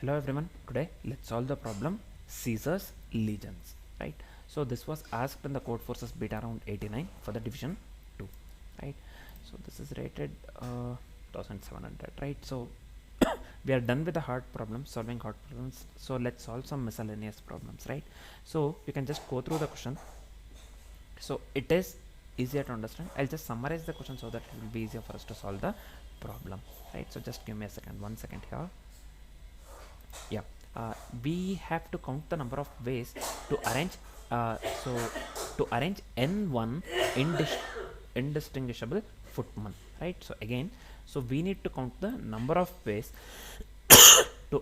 Hello everyone, today let's solve the problem Caesar's legions, right? So this was asked in the Codeforces beta round 89 for the division 2, right? So this is rated 1700, right? So we are done with the hard problems, solving hard problems. So let's solve some miscellaneous problems, right? So you can just go through the question. So it is easier to understand. I'll just summarize the question so that it will be easier for us to solve the problem, right? So just give me a second, 1 second here. Yeah, we have to count the number of ways to arrange to arrange n1 indistinguishable footmen, right? So again, so we need to count the number of ways to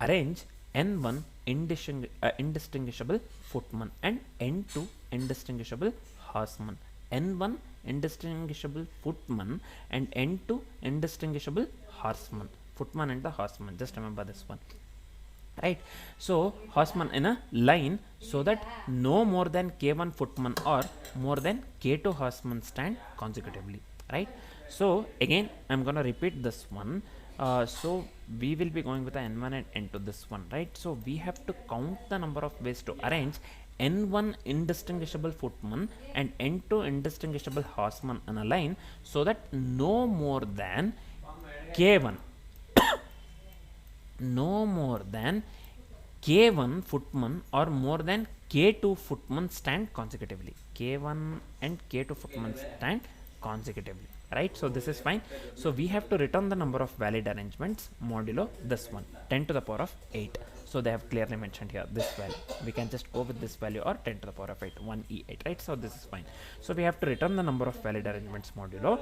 arrange n1 indistinguishable footmen and n2 indistinguishable horsemen. N1 indistinguishable footman and n2 indistinguishable horseman. Footman and the horseman, just remember this one, right? So horseman in a line so that no more than k1 footman or more than k2 horsemen stand consecutively, right? So again I'm gonna repeat this one. So we will be going with the n1 and n2, this one, right? So we have to count the number of ways to arrange n1 indistinguishable footman and n2 indistinguishable horseman in a line so that no more than k1 no more than k1 footman or more than k2 footman stand consecutively. K1 and k2 footman stand consecutively, right? So this is fine. So we have to return the number of valid arrangements modulo this one, 10 to the power of 8. So they have clearly mentioned here this value. We can just go with this value or 10 to the power of 8, 1e8, right? So this is fine. So we have to return the number of valid arrangements modulo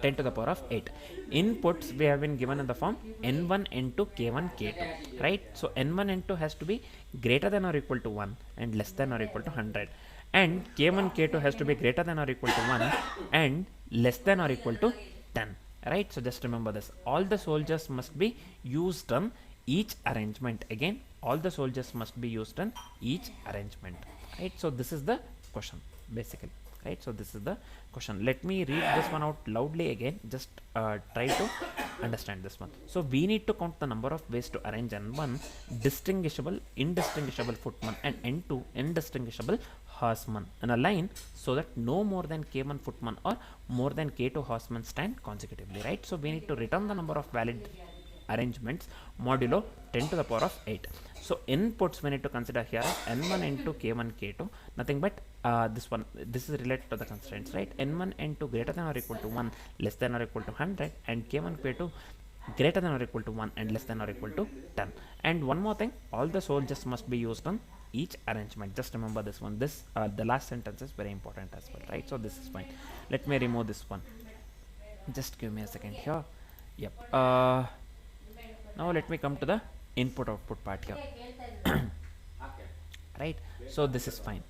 10 to the power of 8. Inputs we have been given in the form n1, n2, k1, k2, right? So n1, n2 has to be greater than or equal to 1 and less than or equal to 100, and k1, k2 has to be greater than or equal to 1 and less than or equal to 10, right? So just remember this. All the soldiers must be used on each arrangement. Again, all the soldiers must be used on each arrangement, right? So this is the question basically, right? So this is the question. Let me read this one out loudly again. Just try to understand this one. So we need to count the number of ways to arrange n1 indistinguishable footman and n2 indistinguishable horseman in a line so that no more than k1 footman or more than k2 horsemen stand consecutively, right? So we need to return the number of valid arrangements modulo 10 to the power of 8. So inputs we need to consider here n1, n2, k1, k2, nothing but this one. This is related to the constraints, right? n1, n2 greater than or equal to 1, less than or equal to 100, and k1, k2 greater than or equal to 1 and less than or equal to 10. And one more thing, all the soldiers must be used on each arrangement. Just remember this one. This the last sentence is very important as well, right? So this is fine. Let me remove this one. Just give me a second here. Yep. Now let me come to the input output part here. Right, so this is fine.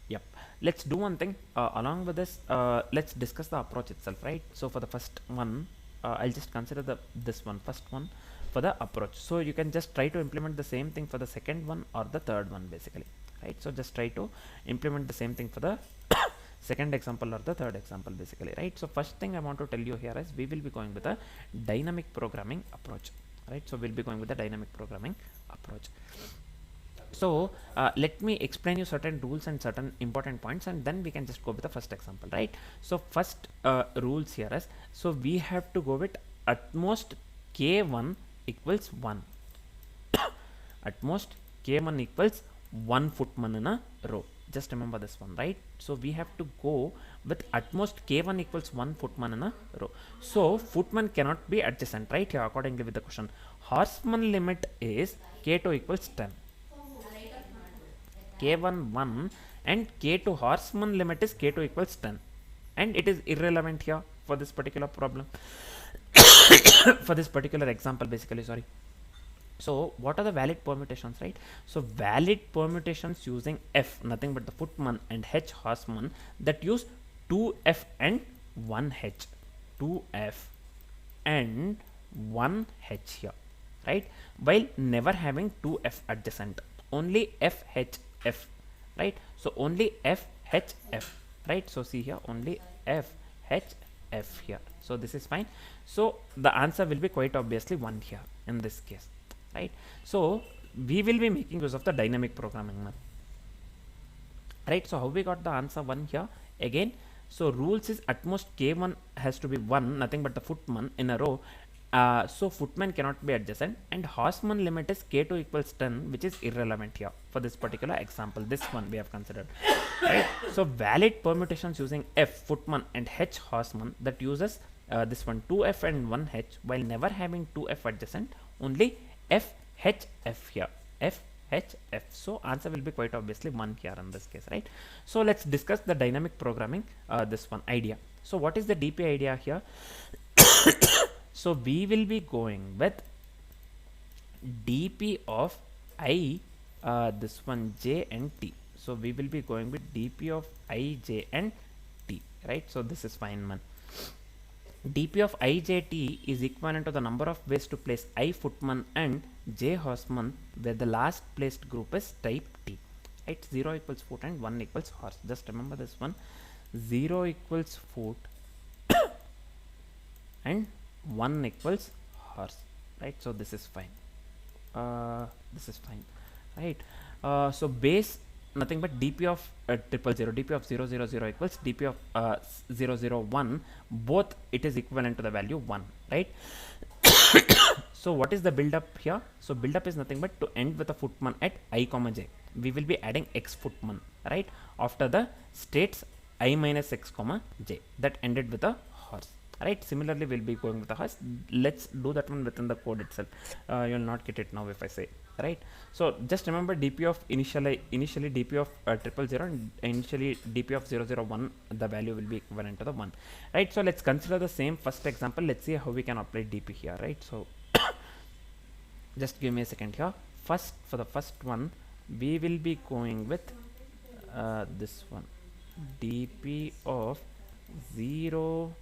Yep, let's do one thing along with this. Let's discuss the approach itself, right? So for the first one, I'll just consider this one, first one, for the approach. So you can just try to implement the same thing for the second one or the third one basically, right? So just try to implement the same thing for the second example or the third example basically, right? So first thing I want to tell you here is we will be going with a dynamic programming approach, right? So we'll be going with the dynamic programming approach. So let me explain you certain rules and certain important points, and then we can just go with the first example, right? So first rules here is, so we have to go with at most k1 equals 1. At most k1 equals 1 footman in a row. Just remember this one, right? So we have to go with at most k1 equals 1 footman in a row. So footman cannot be adjacent, right? Here accordingly with the question, horseman limit is k2 equals 10. K1 1 and k2 horseman limit is k2 equals 10, and it is irrelevant here for this particular problem. For this particular example basically, sorry. So what are the valid permutations, right? So valid permutations using F, nothing but the footman, and H horseman, that use 2F and 1H. 2F and 1H here, right? While never having 2F adjacent, only FHF, right? So only FHF, right? So see here, only FHF here. So this is fine. So the answer will be quite obviously 1 here. in this case, right? So we will be making use of the dynamic programming method, right? So how we got the answer 1 here? Again, so rules is at most k1 has to be 1, nothing but the footman in a row. So footman cannot be adjacent, and horseman limit is k2 equals 10, which is irrelevant here for this particular example. This one we have considered, right? So valid permutations using f footman and h horseman that uses this one 2f and 1h, while never having 2f adjacent, only f h f here, f h f. So answer will be quite obviously 1 here in this case, right? So let's discuss the dynamic programming, this one idea. So what is the DP idea here? So we will be going with DP of I, this one j and t. So we will be going with DP of I, j and t, right? So this is fine, man. DP of I, j, t is equivalent to the number of ways to place I footman and j horseman, where the last placed group is type t, right? 0 equals foot and 1 equals horse. Just remember this one. 0 equals foot and 1 equals horse, right? So this is fine. This is fine, right? So base nothing but DP of 000, DP of 000 equals DP of 001. Both it is equivalent to the value 1, right? So what is the build up here? So build up is nothing but to end with a footman at I comma j. We will be adding x footman, right, after the states I minus x comma j that ended with a horse, right? Similarly we'll be going with a horse. Let's do that one within the code itself. You'll not get it now if I say, right? So just remember DP of initially DP of 000 and initially DP of 001, the value will be equivalent to the 1, right? So let's consider the same first example. Let's see how we can apply DP here, right? So just give me a second here. First, for the first one we will be going with this one, DP of 0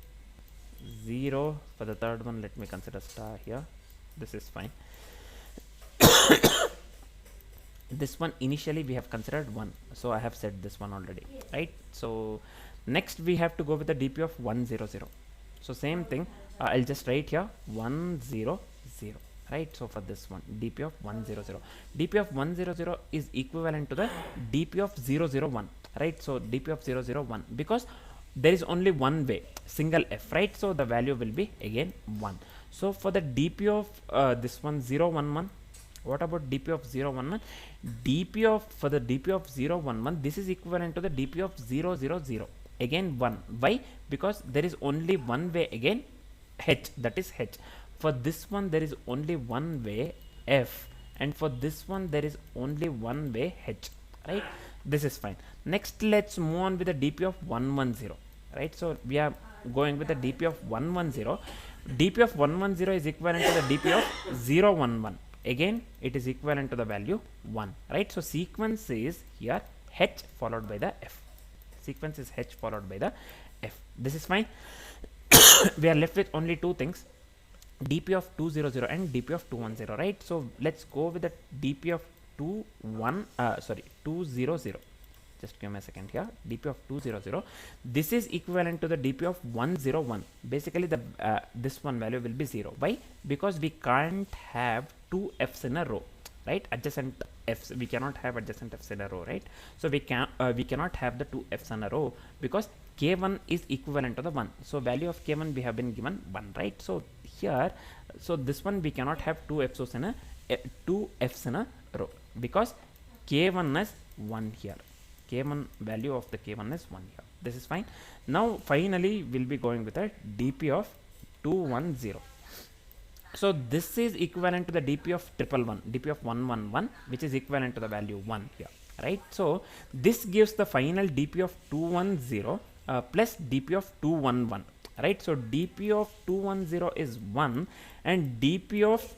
0. For the third one, let me consider star here. This is fine. This one initially we have considered 1, so I have said this one already, right? So next we have to go with the DP of 100. So same thing, I'll just write here 100, right? So for this one, DP of 100, DP of 100 is equivalent to the DP of 001, right? So DP of 001, because there is only one way, single f, right? So the value will be again 1. So for the DP of this one 011, what about DP of 011? DP of, for the DP of 011, this is equivalent to the DP of 000, again 1. Why? Because there is only one way, again h, that is h. For this one there is only one way f, and for this one there is only one way h, right? This is fine. Next let's move on with the DP of 110, right? So we are going with the DP of 110. DP of 110 is equivalent to the DP of 011. Again it is equivalent to the value 1, right? So sequence is here h followed by the f. Sequence is h followed by the f. This is fine. We are left with only two things, DP of 200 and DP of 210, right? So let's go with the DP of 200. Just give me a second here. DP of 200, this is equivalent to the DP of 101. Basically the this one value will be 0. Why? Because we can't have two f's in a row, right? Adjacent f's, we cannot have adjacent f's in a row, right? So we cannot have the two f's in a row because k1 is equivalent to the 1. So value of k1 we have been given 1, right? So here, so this one we cannot have two f's in a row because k1 is 1 here. K1 value of the k1 is 1 here. This is fine. Now finally we'll be going with a DP of 210. So this is equivalent to the DP of 111, DP of 111, which is equivalent to the value 1 here, right? So this gives the final DP of 210 plus DP of 211, right? So DP of 210 is 1 and DP of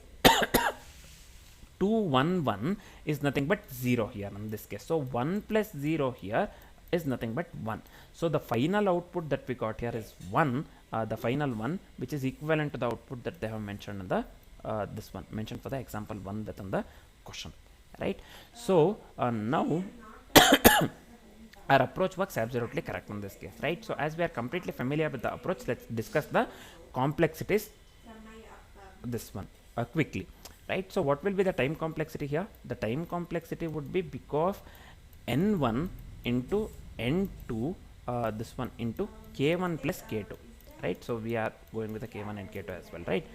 211 is nothing but 0 here in this case. So 1 plus 0 here is nothing but 1. So the final output that we got here is 1, the final one, which is equivalent to the output that they have mentioned in the this one, mentioned for the example 1 within the question, right? So now our approach works absolutely correct in this case, right? So as we are completely familiar with the approach, let's discuss the complexities. This one, quickly, right? So what will be the time complexity here? The time complexity would be big of n1 into n2, this one into k1 plus k2, right? So we are going with the k1 and k2 as well, right?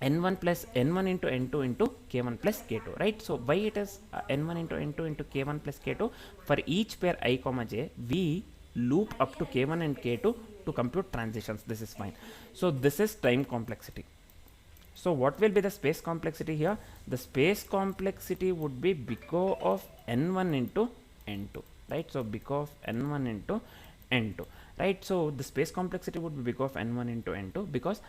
n1 plus n1 into n2 into k1 plus k2, right? So why it is n1 into n2 into k1 plus k2? For each pair I comma j, we loop up to k1 and k2 to compute transitions. This is fine. So this is time complexity. So what will be the space complexity here? The space complexity would be big O of n1 into n2, right? So big O of n1 into n2, right? So the space complexity would be big O of n1 into n2 because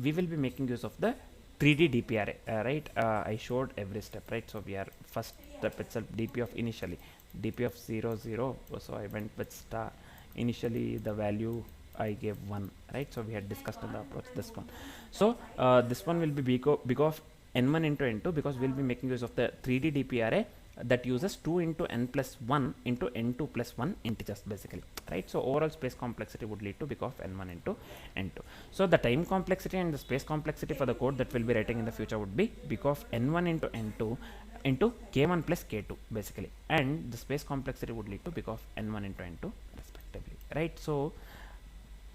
we will be making use of the 3D DPRA, right? I showed every step, right? So we are first step itself DP of initially DP of 0 0. So I went with star. Initially the value I gave 1, right? So we had discussed in the approach this one. So this one will be big of n1 into n2 because we'll be making use of the 3D DPRA that uses 2 into n plus 1 into n2 plus 1 integers basically, right? So overall space complexity would lead to big of n1 into n2. So the time complexity and the space complexity for the code that we'll be writing in the future would be big of n1 into n2 into k1 plus k2 basically, and the space complexity would lead to big of n1 into n2 respectively, right? So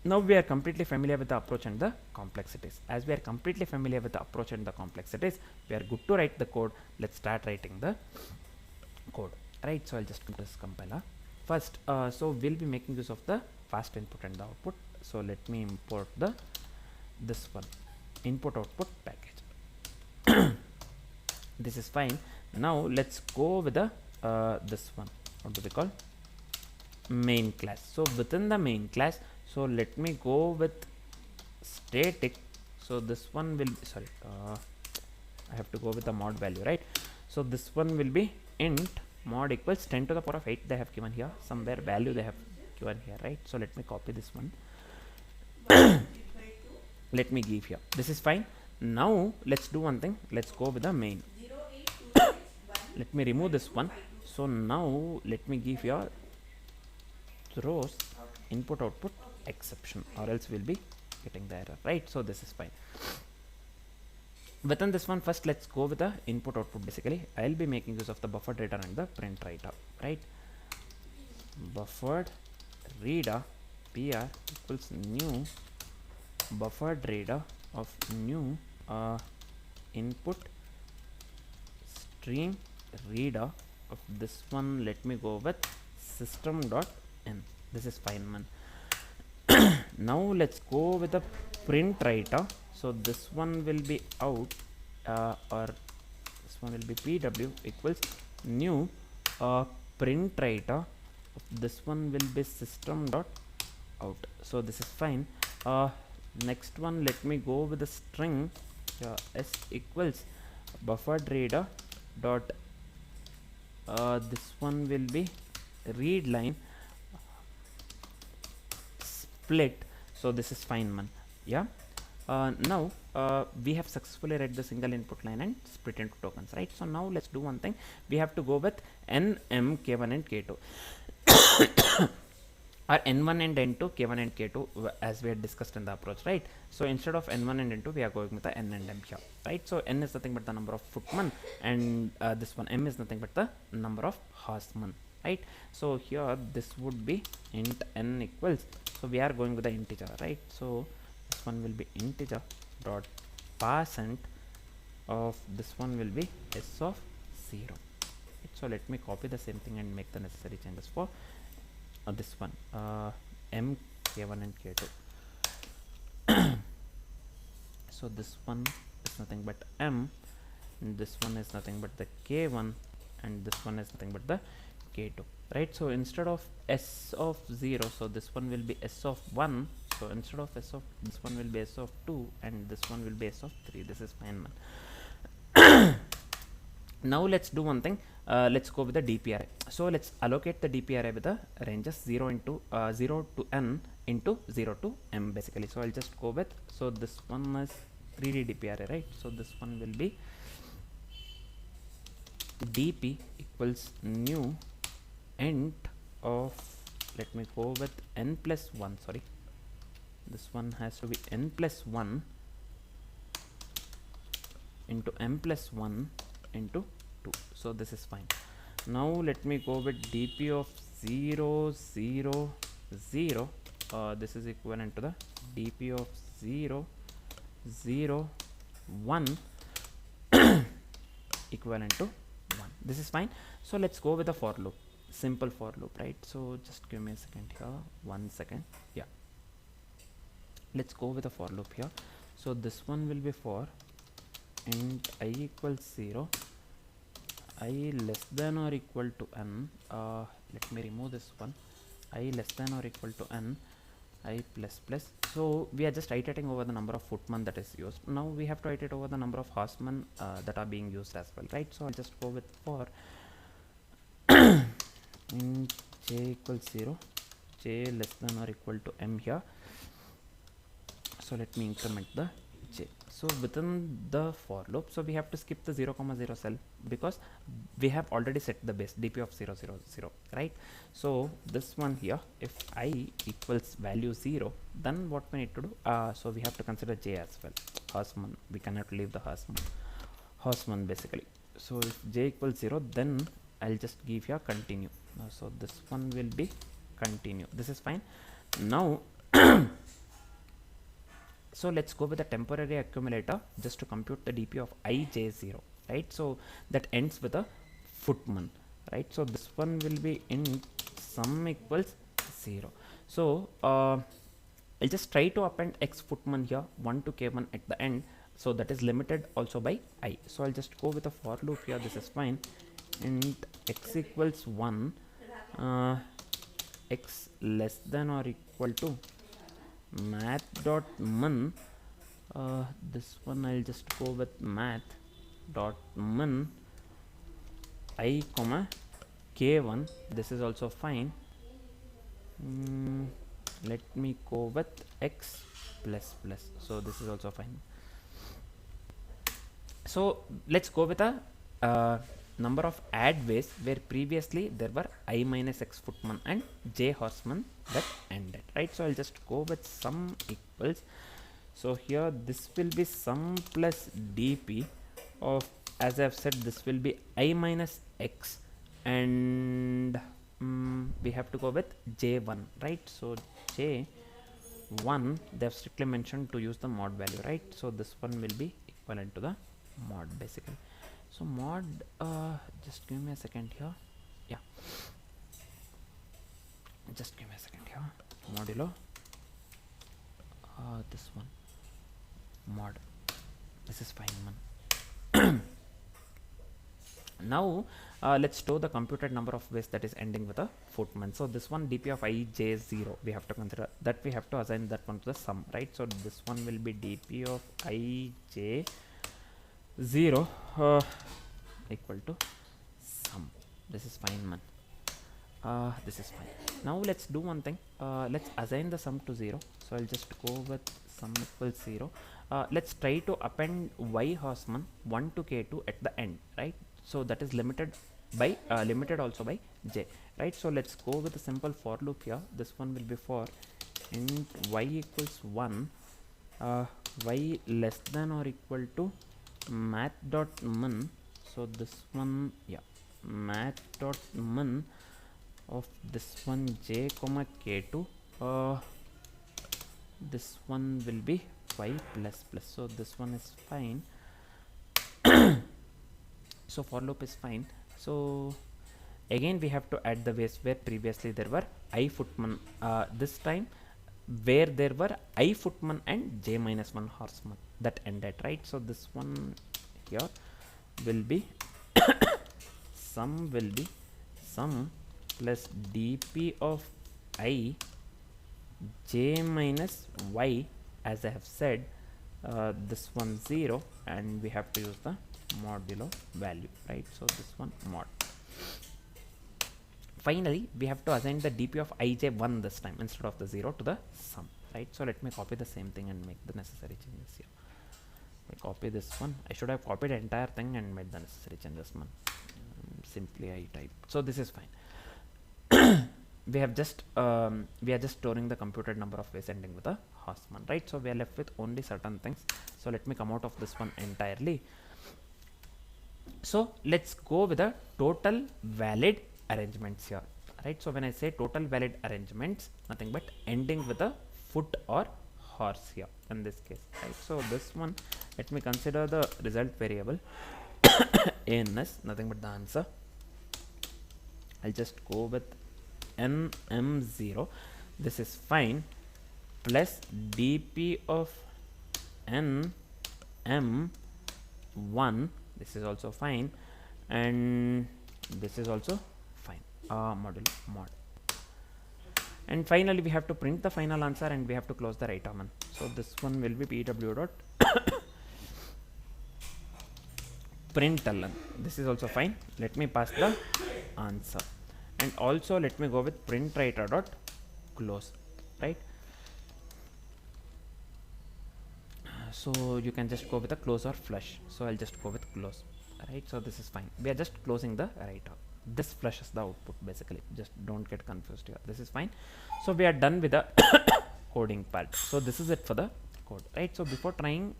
now we are completely familiar with the approach and the complexities. As we are completely familiar with the approach and the complexities, we are good to write the code. Let's start writing the code, right? So I'll just come to this compiler first. So we'll be making use of the fast input and the output. So let me import this one, input output package. This is fine. Now let's go with the this one. What do we call? Main class. So within the main class, so let me go with static. So this one will be, sorry, I have to go with the mod value, right? So this one will be int mod equals 10 to the power of 8. They have given here somewhere value they have given here, right? So let me copy this one. Let me give here. This is fine. Now let's do one thing. Let's go with the main. Let me remove this one. So now let me give here throws input output exception, or else we'll be getting the error, right? So this is fine. Within this one, first let's go with the input output. Basically I'll be making use of the buffered reader and the print writer, right? Buffered reader br equals new buffered reader of new input stream reader of this one. Let me go with system.n. This is fine, man. Now let's go with the print writer. So this one will be out, or this one will be pw equals new print writer of this one will be system.out. So this is fine. Next one, let me go with the string s equals buffered reader dot this one will be read line split. So this is fine, man. Yeah. Now we have successfully read the single input line and split into tokens, right? So now let's do one thing. We have to go with n, m, k1 and k2 or n1 and n2, k1 and k2 as we had discussed in the approach, right? So instead of n1 and n2, we are going with the n and m here, right? So n is nothing but the number of footmen, and this one m is nothing but the number of horsemen, right? So here this would be int n equals, so we are going with the integer, right? So this one will be integer dot percent of this one will be s of 0, right? So let me copy the same thing and make the necessary changes for this one, m, k1 and k2. So this one is nothing but m, and this one is nothing but the k1, and this one is nothing but the k2, right? So instead of s of 0, so this one will be s of 1. So instead of s of, this one will be s of 2, and this one will be s of 3. This is fine, man. Now let's do one thing. Let's go with the DPRA. So let's allocate the DPRA with the ranges 0 into 0 to n into 0 to m basically. So I'll just go with, so this one is 3D DPRA, right? So this one will be dp equals new int of, let me go with n plus 1, sorry, this one has to be n plus 1 into m plus 1 into 2. So this is fine. Now let me go with dp of 0 0 0. This is equivalent to the dp of 0 0 1 equivalent to 1. This is fine. So let's go with the for loop, simple for loop, right? So just give me a second here, 1 second. Yeah, let's go with the for loop here. So this one will be for int I equals 0, I less than or equal to n. Let me remove this one, I less than or equal to n, I plus plus. So we are just iterating over the number of footmen that is used. Now we have to iterate over the number of horsemen that are being used as well, right? So I'll just go with for int j equals 0, j less than or equal to m here. So let me increment the j. So within the for loop, so we have to skip the 0, 0 cell because we have already set the base dp of 0 0 0, right? So this one here, if I equals value 0, then what we need to do, so we have to consider j as well, horseman. We cannot leave the horseman basically. So if j equals 0, then I'll just give here continue. So this one will be continue. This is fine. Now so let's go with the temporary accumulator just to compute the dp of ij0, right? So that ends with a footman, right? So this one will be int sum equals 0. So I'll just try to append x footman here, 1 to k1 at the end. So that is limited also by I. So I'll just go with a for loop here. This is fine. Int x equals 1, x less than or equal to math dot min. This one I'll just go with math dot min I comma k1. This is also fine. Let me go with x plus plus. So this is also fine. So let's go with a number of add ways where previously there were I minus x footman and j horseman that ended, right? So I'll just go with sum equals. So here this will be sum plus dp of, as I've said, this will be I minus x, and we have to go with j1, right? So j1, they've strictly mentioned to use the mod value, right? So this one will be equivalent to the mod basically. So mod, just give me a second here. Yeah, just give me a second here. Modulo this one mod. This is fine, man. Now let's store the computed number of ways that is ending with a footman. So this one dp of ij0, we have to consider that, we have to assign that one to the sum, right? So this one will be dp of ij0 equal to sum. This is fine, man. This is fine. Now let's do one thing. Let's assign the sum to 0. So I'll just go with sum equals 0. Let's try to append y horseman 1 to k2 at the end, right? So that is limited by limited also by j, right? So let's go with a simple for loop here. This one will be for int y equals 1, y less than or equal to math dot min. So this one, yeah, math dot min of this one j comma k2. This one will be y plus plus. So this one is fine. So for loop is fine. So again we have to add the ways where previously there were I footman. This time where there were I footman and j minus 1 horseman that ended, right? So this one here will be sum will be sum plus dp of I j minus y, as I have said, this one 0, and we have to use the modulo value, right? So this one mod. Finally we have to assign the dp of ij1 this time instead of the 0 to the sum, right? So let me copy the same thing and make the necessary changes here. I copy this one. I should have copied the entire thing and made the necessary changes, man. Simply I type. So this is fine. We have just we are just storing the computed number of ways ending with a horseman, right? So we are left with only certain things. So let me come out of this one entirely. So let's go with the total valid arrangements here, right? So when I say total valid arrangements, nothing but ending with a foot or horse here in this case, right? So this one, let me consider the result variable ans, nothing but the answer. I'll just go with nm0, this is fine, plus dp of nm1, this is also fine, and this is also fine, module mod. And finally we have to print the final answer and we have to close the write arm. So this one will be pw dot println, this is also fine, let me pass the answer, and also let me go with print writer dot close, right? So you can just go with a close or flush, so I'll just go with close, right? So this is fine, we are just closing the writer, this flushes the output basically, just don't get confused here, this is fine. So we are done with the coding part, so this is it for the code, right? So before trying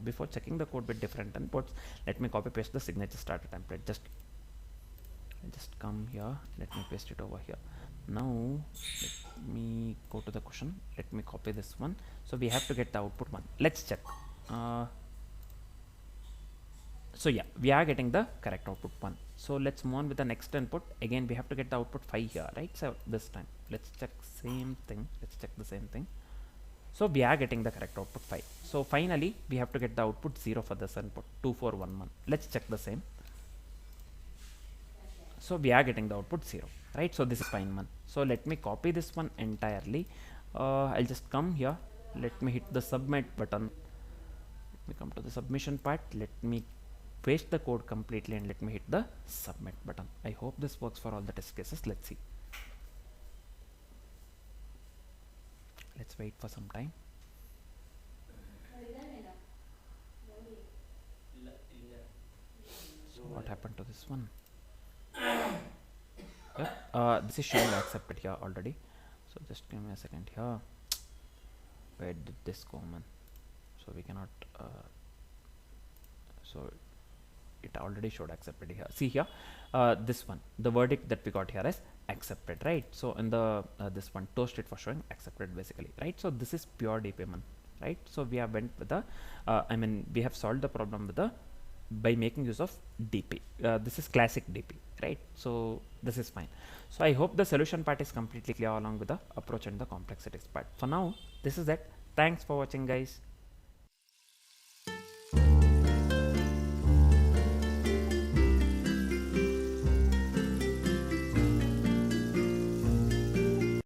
before checking the code with different inputs, let me copy paste the signature starter template. Just come here, let me paste it over here. Now let me go to the question, let me copy this one. So we have to get the output 1, let's check. So yeah, we are getting the correct output 1. So let's move on with the next input. Again we have to get the output 5 here, right? So this time let's check same thing, let's check the same thing. So we are getting the correct output 5. So finally we have to get the output 0 for this input 2411. Let's check the same. So we are getting the output 0, right? So this is fine one. So let me copy this one entirely. I'll just come here, let me hit the submit button, let me come to the submission part, let me paste the code completely and let me hit the submit button. I hope this works for all the test cases. Let's see. Let's wait for some time. So what happened to this one? Yep, this is showing accepted here already. So just give me a second here. Where did this go, man? So we cannot. So it already showed accepted here. See here, this one, the verdict that we got here is accepted, right? So in the this one toast it for showing accepted basically, right? So this is pure DP, man, right? So we have went with the I mean we have solved the problem with the by making use of DP. This is classic DP, right? So this is fine. So I hope the solution part is completely clear along with the approach and the complexities part. For now, this is it. Thanks for watching, guys.